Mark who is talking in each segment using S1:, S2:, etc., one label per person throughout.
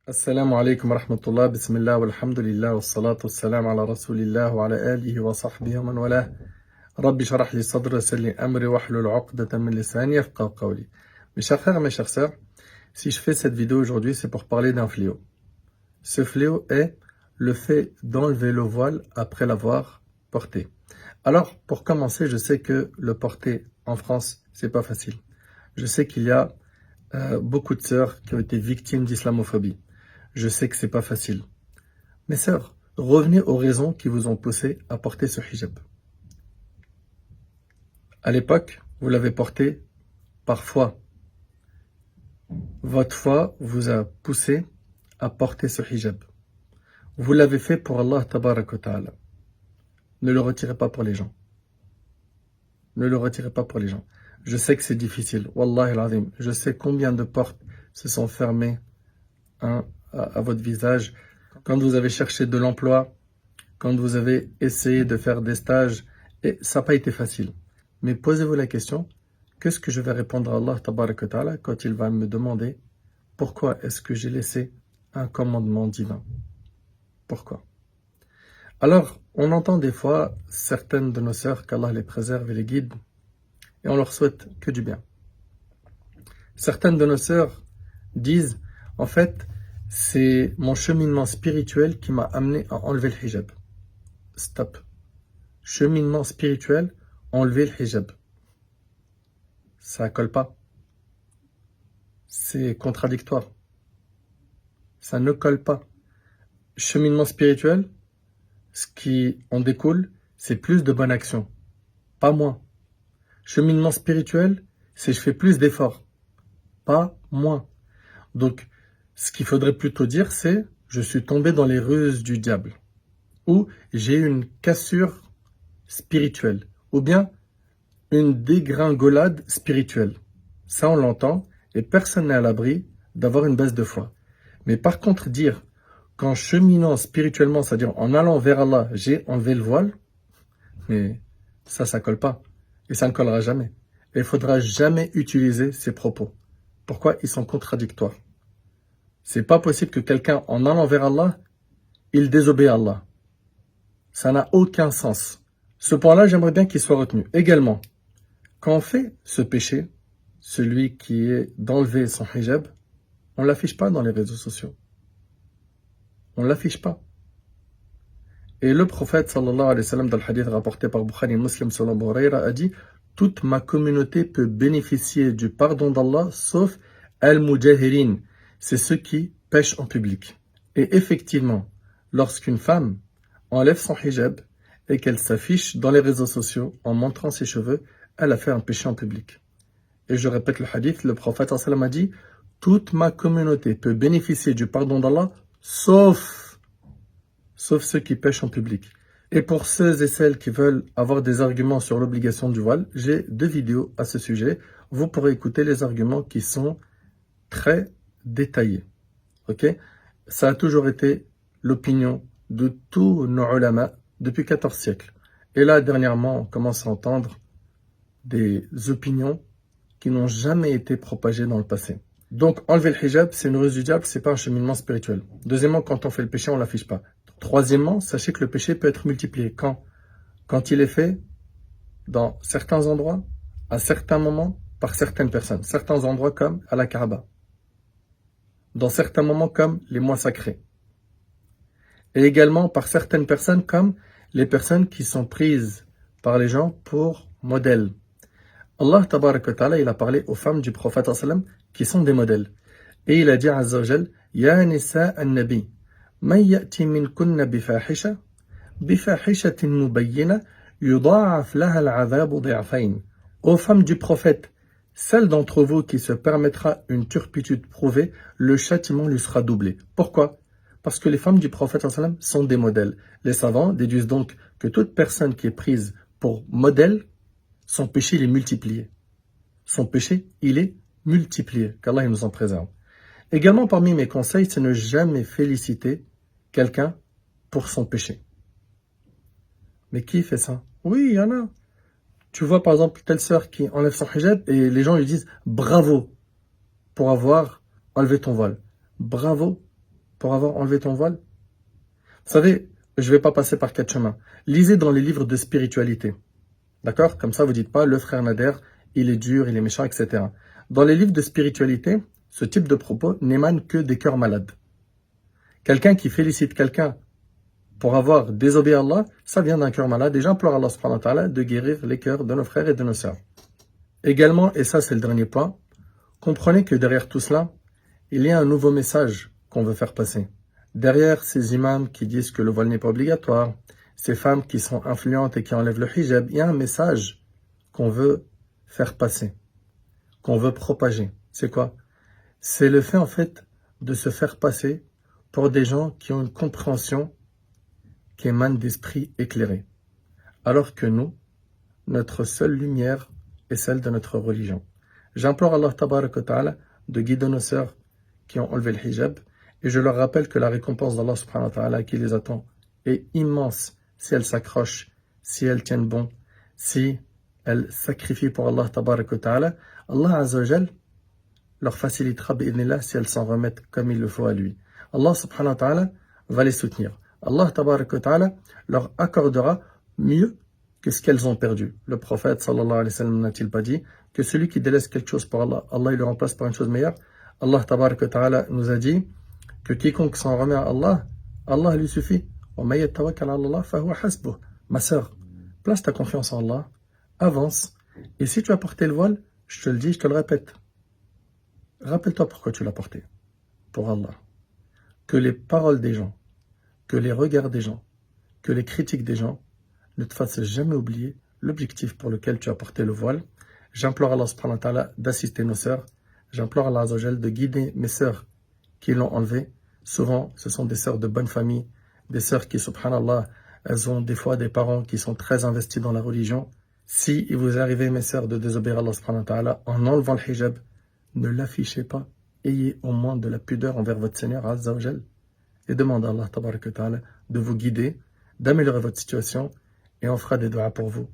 S1: السلام عليكم ورحمة الله بسم الله والحمد لله والصلاة والسلام على رسول الله وعلى آله وصحبه ومن والاه ربي شرح لي صدري ويسر لي أمري واحلل عقدة من لساني يفقهوا قولي. Mes chers frères et mes chères sœurs, si je fais cette vidéo aujourd'hui, c'est pour parler d'un fléau. Ce fléau est le fait d'enlever le voile après l'avoir porté. Alors, pour commencer, je sais que le porter en France, c'est pas facile. Je sais qu'il y a beaucoup de sœurs qui ont été victimes d'islamophobie. Je sais que c'est pas facile. Mes sœurs, revenez aux raisons qui vous ont poussé à porter ce hijab. À l'époque, vous l'avez porté par foi. Votre foi vous a poussé à porter ce hijab. Vous l'avez fait pour Allah tabarak wa ta'ala. Ne le retirez pas pour les gens. Ne le retirez pas pour les gens. Je sais que c'est difficile. Wallahi al-azim. Je sais combien de portes se sont fermées à votre visage. Quand vous avez cherché de l'emploi, quand vous avez essayé de faire des stages, et ça n'a pas été facile. Mais posez-vous la question, qu'est-ce que je vais répondre à Allah tabarak wa ta'ala quand il va me demander pourquoi est-ce que j'ai laissé un commandement divin? Pourquoi? Alors, on entend des fois certaines de nos sœurs, qu'Allah les préserve et les guide, et on leur souhaite que du bien. Certaines de nos sœurs disent, en fait, c'est mon cheminement spirituel qui m'a amené à enlever le hijab. Stop. Cheminement spirituel, enlever le hijab. Ça colle pas. C'est contradictoire. Ça ne colle pas. Cheminement spirituel, ce qui en découle, c'est plus de bonnes actions, pas moins. Cheminement spirituel, c'est je fais plus d'efforts, pas moins. Donc, ce qu'il faudrait plutôt dire, c'est je suis tombé dans les ruses du diable, ou j'ai eu une cassure spirituelle, ou bien une dégringolade spirituelle. Ça, on l'entend, et personne n'est à l'abri d'avoir une baisse de foi. Mais par contre, dire qu'en cheminant spirituellement, c'est-à-dire en allant vers Allah, j'ai enlevé le voile, mais ça colle pas. Et ça ne collera jamais. Et il ne faudra jamais utiliser ces propos. Pourquoi? Ils sont contradictoires. C'est pas possible que quelqu'un, en allant vers Allah, il désobéit à Allah. Ça n'a aucun sens. Ce point-là, j'aimerais bien qu'il soit retenu. Également, quand on fait ce péché, celui qui est d'enlever son hijab, on ne l'affiche pas dans les réseaux sociaux. On ne l'affiche pas. Et le prophète sallallahu alayhi wa sallam, dans le hadith rapporté par Bukhari et Muslim selon Abu Huraira, a dit « Toute ma communauté peut bénéficier du pardon d'Allah, sauf al-mujahirin ». C'est ceux qui pêchent en public. Et effectivement, lorsqu'une femme enlève son hijab et qu'elle s'affiche dans les réseaux sociaux en montrant ses cheveux, elle a fait un péché en public. Et je répète le hadith, le prophète sallallahu alayhi wa sallam a dit « Toute ma communauté peut bénéficier du pardon d'Allah, sauf ceux qui pêchent en public. » Et pour ceux et celles qui veulent avoir des arguments sur l'obligation du voile, j'ai 2 vidéos à ce sujet. Vous pourrez écouter les arguments qui sont très détaillés. Ok? Ça a toujours été l'opinion de tous nos ulama depuis 14 siècles. Et là, dernièrement, on commence à entendre des opinions qui n'ont jamais été propagées dans le passé. Donc, enlever le hijab, c'est une ruse du diable, c'est pas un cheminement spirituel. Deuxièmement, quand on fait le péché, on l'affiche pas. Troisièmement, sachez que le péché peut être multiplié. Quand il est fait dans certains endroits, à certains moments, par certaines personnes. Certains endroits comme à la Kaaba. Dans certains moments comme les mois sacrés. Et également par certaines personnes comme les personnes qui sont prises par les gens pour modèles. Allah tabarak wa ta'ala, il a parlé aux femmes du prophète sallam qui sont des modèles. Et il a dit azza wa jal, Ya nisa an-nabi, man ya'ti minkunna bifahisha, bifahishatin mubayyina, yudha'af laha al-'adhabu dhi'fayn. Aux femmes du prophète, celle d'entre vous qui se permettra une turpitude prouvée, le châtiment lui sera doublé. Pourquoi? Parce que les femmes du prophète sallam sont des modèles. Les savants déduisent donc que toute personne qui est prise pour modèle, son péché il est multiplié. Son péché il est multiplié. Qu'Allah nous en préserve. Également parmi mes conseils, c'est ne jamais féliciter quelqu'un pour son péché. Mais qui fait ça? Oui, il y en a. Tu vois par exemple telle sœur qui enlève son hijab et les gens lui disent bravo pour avoir enlevé ton voile. Bravo pour avoir enlevé ton voile? Vous savez, je ne vais pas passer par 4 chemins. Lisez dans les livres de spiritualité. D'accord? Comme ça, vous ne dites pas, le frère Nader, il est dur, il est méchant, etc. Dans les livres de spiritualité, ce type de propos n'émane que des cœurs malades. Quelqu'un qui félicite quelqu'un pour avoir désobéi à Allah, ça vient d'un cœur malade. Et j'implore Allah subhanahu wa ta'ala de guérir les cœurs de nos frères et de nos sœurs. Également, et ça c'est le dernier point, comprenez que derrière tout cela, il y a un nouveau message qu'on veut faire passer. Derrière ces imams qui disent que le voile n'est pas obligatoire, ces femmes qui sont influentes et qui enlèvent le hijab, il y a un message qu'on veut faire passer, qu'on veut propager. C'est quoi? C'est le fait en fait de se faire passer pour des gens qui ont une compréhension qui émane d'esprit éclairé. Alors que nous, notre seule lumière est celle de notre religion. J'implore Allah tabaraka wa ta'ala de guider nos sœurs qui ont enlevé le hijab et je leur rappelle que la récompense d'Allah subhanahu wa ta'ala qui les attend est immense si elles s'accrochent, si elles tiennent bon, si elles sacrifient pour Allah tabaraka wa ta'ala. Allah azza wa jal leur facilitera bi'idhnillah si elles s'en remettent comme il le faut à lui. Allah subhanahu wa ta'ala va les soutenir. Allah tabaraka wa ta'ala leur accordera mieux que ce qu'elles ont perdu. Le prophète sallallahu alayhi wa sallam n'a-t-il pas dit que celui qui délaisse quelque chose pour Allah, Allah il le remplace par une chose meilleure? Allah tabaraka wa ta'ala nous a dit que quiconque s'en remet à Allah, Allah lui suffit. Ma sœur, place ta confiance en Allah, avance, et si tu as porté le voile, je te le dis, je te le répète, rappelle-toi pourquoi tu l'as porté. Pour Allah. Que les paroles des gens, que les regards des gens, que les critiques des gens ne te fassent jamais oublier l'objectif pour lequel tu as porté le voile. J'implore Allah subhanahu wa ta'ala d'assister nos sœurs. J'implore Allah azza wa jal de guider mes sœurs qui l'ont enlevé. Souvent, ce sont des sœurs de bonne famille, des sœurs qui, subhanallah, elles ont des fois des parents qui sont très investis dans la religion. Si il vous arrive, mes sœurs, de désobéir à Allah subhanahu wa ta'ala en enlevant le hijab, ne l'affichez pas. Ayez au moins de la pudeur envers votre Seigneur azza wa jal et demandez à Allah tabaraka wa ta'ala de vous guider, d'améliorer votre situation et on fera des doigts pour vous.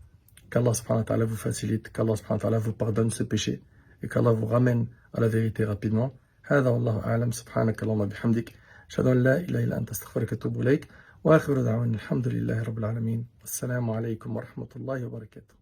S1: Qu'Allah subhanahu wa ta'ala vous facilite, qu'Allah subhanahu wa ta'ala vous pardonne ce péché et qu'Allah vous ramène à la vérité rapidement. هذا والله أعلم سبحانك اللهم وبحمدك أشهد أن لا إله إلا أنت أستغفرك وأتوب إليك وآخر دعوانا الحمد لله رب العالمين والسلام عليكم ورحمة الله وبركاته.